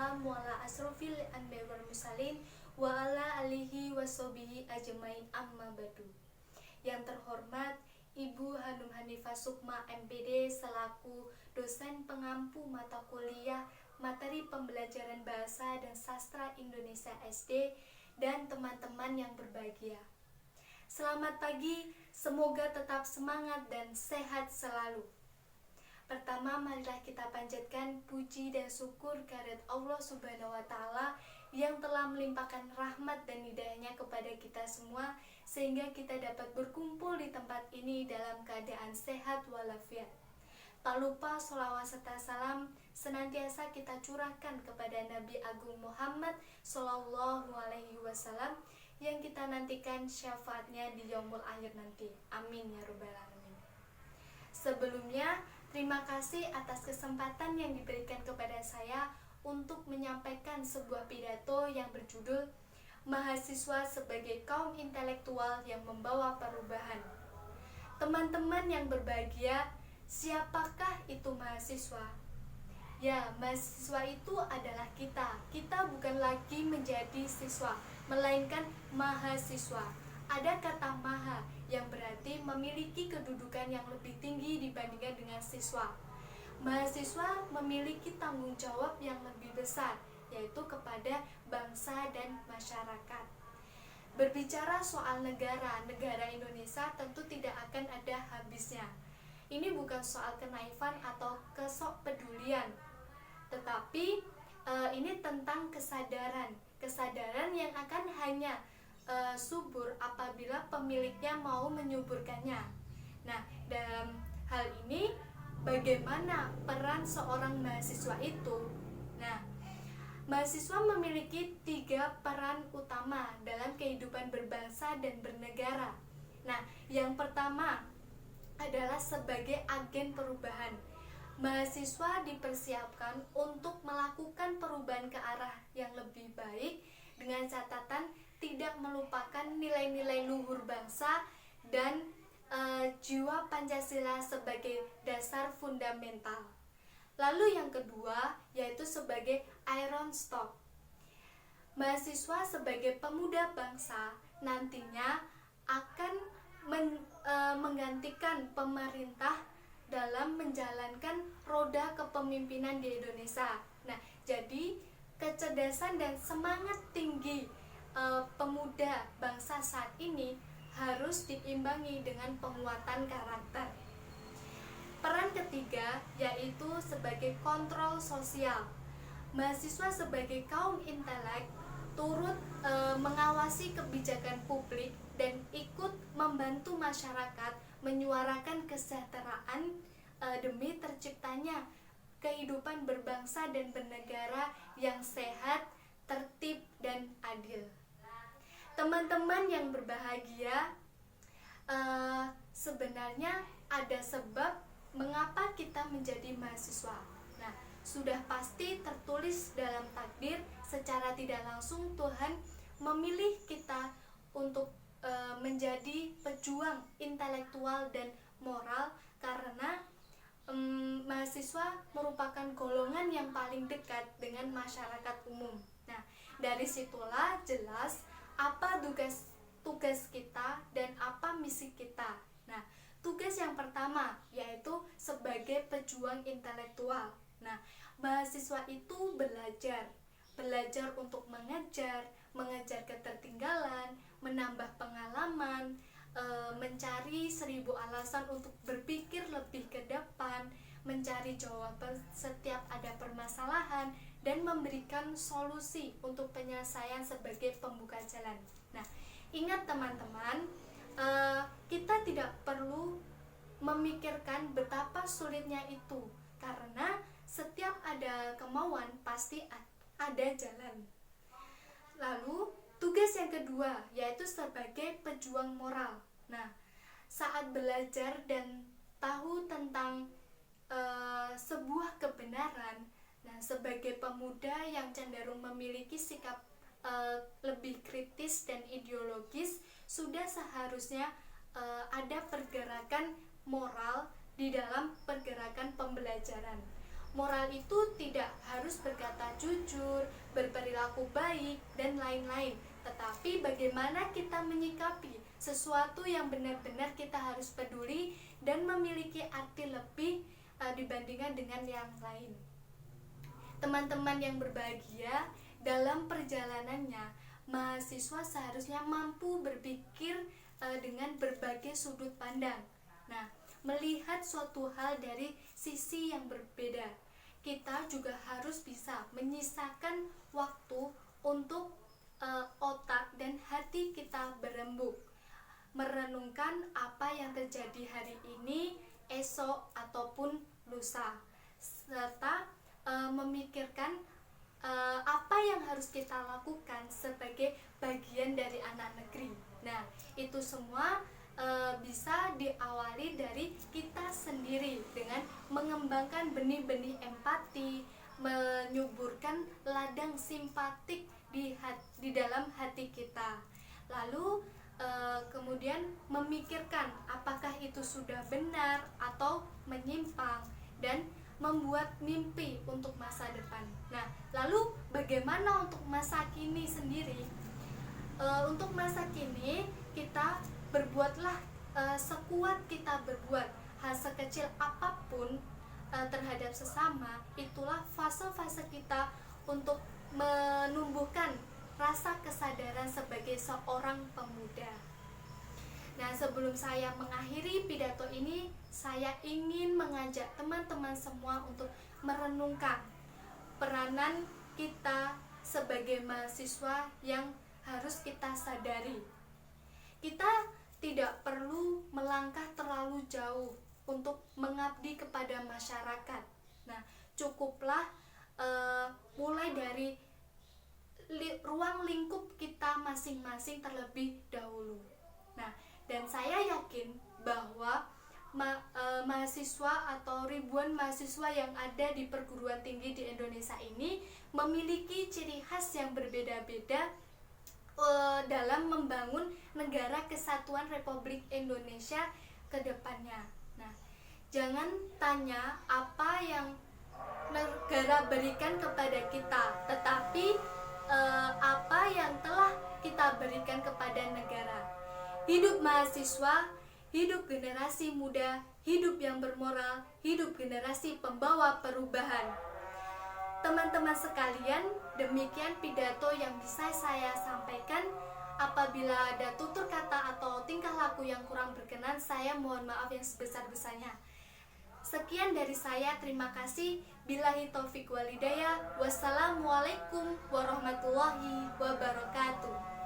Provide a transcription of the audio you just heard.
wassalam wa ala asrofil anbiya'i wal mursalin wa ala alihi washabihi ajmain amma ba'du. Yang terhormat Ibu Hanum Hanifah Sukma MPD selaku dosen pengampu mata kuliah materi pembelajaran bahasa dan sastra Indonesia SD dan teman-teman yang berbahagia. Selamat pagi, semoga tetap semangat dan sehat selalu. Pertama, marilah kita panjatkan puji dan syukur kehadirat Allah Subhanahu wa Ta'ala yang telah melimpahkan rahmat dan hidayahnya kepada kita semua sehingga kita dapat berkumpul di tempat ini dalam keadaan sehat walafiat. Tak lupa sholawat serta salam senantiasa kita curahkan kepada Nabi Agung Muhammad Sallallahu Alaihi Wasallam yang kita nantikan syafaatnya di yaumul akhir nanti. Amin ya rabbal alamin. Sebelumnya, terima kasih atas kesempatan yang diberikan kepada saya untuk menyampaikan sebuah pidato yang berjudul Mahasiswa sebagai kaum intelektual yang membawa perubahan. Teman-teman yang berbahagia, siapakah itu mahasiswa? Ya, mahasiswa itu adalah kita. Kita bukan lagi menjadi siswa, melainkan mahasiswa. Ada kata maha yang berarti memiliki kedudukan yang lebih tinggi dibandingkan dengan siswa. Mahasiswa memiliki tanggung jawab yang lebih besar, yaitu kepada bangsa dan masyarakat. Berbicara soal negara Indonesia tentu tidak akan ada habisnya. Ini bukan soal kenaifan atau kesokpedulian, tetapi ini tentang kesadaran yang akan hanya subur apabila pemiliknya mau menyuburkannya. Nah, dalam hal ini bagaimana peran seorang mahasiswa itu? Nah, mahasiswa memiliki 3 peran utama dalam kehidupan berbangsa dan bernegara. Nah, yang pertama adalah sebagai agen perubahan. Mahasiswa dipersiapkan untuk melakukan perubahan ke arah yang lebih baik dengan catatan tidak melupakan nilai-nilai luhur bangsa dan jiwa Pancasila sebagai dasar fundamental. Lalu yang kedua yaitu sebagai iron stock. Mahasiswa sebagai pemuda bangsa nantinya akan menggantikan pemerintah dalam menjalankan roda kepemimpinan di Indonesia. Nah, jadi kecerdasan dan semangat tinggi pemuda bangsa saat ini harus diimbangi dengan penguatan karakter. Peran ketiga yaitu sebagai kontrol sosial. Mahasiswa sebagai kaum intelek turut mengawasi kebijakan publik dan ikut membantu masyarakat menyuarakan kesejahteraan demi terciptanya kehidupan berbangsa dan bernegara yang sehat, tertib, dan adil. Teman-teman yang berbahagia, sebenarnya ada sebab mengapa kita menjadi mahasiswa. Nah, sudah pasti tertulis dalam takdir secara tidak langsung Tuhan memilih kita untuk menjadi pejuang intelektual dan moral karena mahasiswa merupakan golongan yang paling dekat dengan masyarakat umum. Nah, dari situlah jelas apa tugas kita dan apa misi kita. Nah, tugas yang pertama yaitu sebagai pejuang intelektual. Nah, mahasiswa itu belajar untuk mengejar ketertinggalan, menambah pengalaman, mencari 1000 alasan untuk berpikir lebih ke depan, mencari jawaban setiap ada permasalahan, dan memberikan solusi untuk penyelesaian sebagai pembuka jalan. Nah, ingat teman-teman, kita tidak perlu memikirkan betapa sulitnya itu, karena setiap ada kemauan pasti ada jalan. Lalu, tugas yang kedua yaitu sebagai pejuang moral. Nah, saat belajar dan tahu tentang sebuah kebenaran, nah sebagai pemuda yang cenderung memiliki sikap lebih kritis dan ideologis, sudah seharusnya ada pergerakan moral di dalam pergerakan pembelajaran. moral itu tidak harus berkata jujur, berperilaku baik, dan lain-lain, tetapi bagaimana kita menyikapi sesuatu yang benar-benar kita harus peduli dan memiliki arti lebih dibandingkan dengan yang lain. Teman-teman yang berbahagia, dalam perjalanannya mahasiswa seharusnya mampu berpikir dengan berbagai sudut pandang. Nah, melihat suatu hal dari sisi yang berbeda. Kita juga harus bisa menyisakan waktu untuk otak dan hati kita berembuk, merenungkan apa yang terjadi hari ini, esok, ataupun lusa, serta memikirkan apa yang harus kita lakukan sebagai bagian dari anak negeri. Nah, itu semua bisa diawali dari kita sendiri dengan mengembangkan benih-benih empati, menyuburkan ladang simpatik di dalam hati kita. Lalu kemudian memikirkan apakah itu sudah benar atau menyimpang, dan membuat mimpi untuk masa depan. Nah, lalu bagaimana untuk masa kini sendiri? Untuk masa kini kita berbuatlah sekuat kita berbuat. Hal sekecil apapun terhadap sesama, itulah fase-fase kita untuk menumbuhkan rasa kesadaran sebagai seorang pemuda. Nah, sebelum saya mengakhiri pidato ini, saya ingin mengajak teman-teman semua untuk merenungkan peranan kita sebagai mahasiswa yang harus kita sadari. Kita tidak perlu melangkah terlalu jauh untuk mengabdi kepada masyarakat. Nah, cukuplah mulai dari ruang lingkup kita masing-masing terlebih dahulu. Nah, dan saya yakin bahwa mahasiswa atau ribuan mahasiswa yang ada di perguruan tinggi di Indonesia ini memiliki ciri khas yang berbeda-beda dalam membangun negara kesatuan Republik Indonesia ke depannya. Nah, jangan tanya apa yang negara berikan kepada kita, tetapi apa yang telah kita berikan kepada negara. Hidup mahasiswa, hidup generasi muda, hidup yang bermoral, hidup generasi pembawa perubahan. Teman-teman sekalian, demikian pidato yang bisa saya sampaikan. Apabila ada tutur kata atau tingkah laku yang kurang berkenan, saya mohon maaf yang sebesar-besarnya. Sekian dari saya, terima kasih. Billahi taufiq wal hidayah. Wassalamualaikum warahmatullahi wabarakatuh.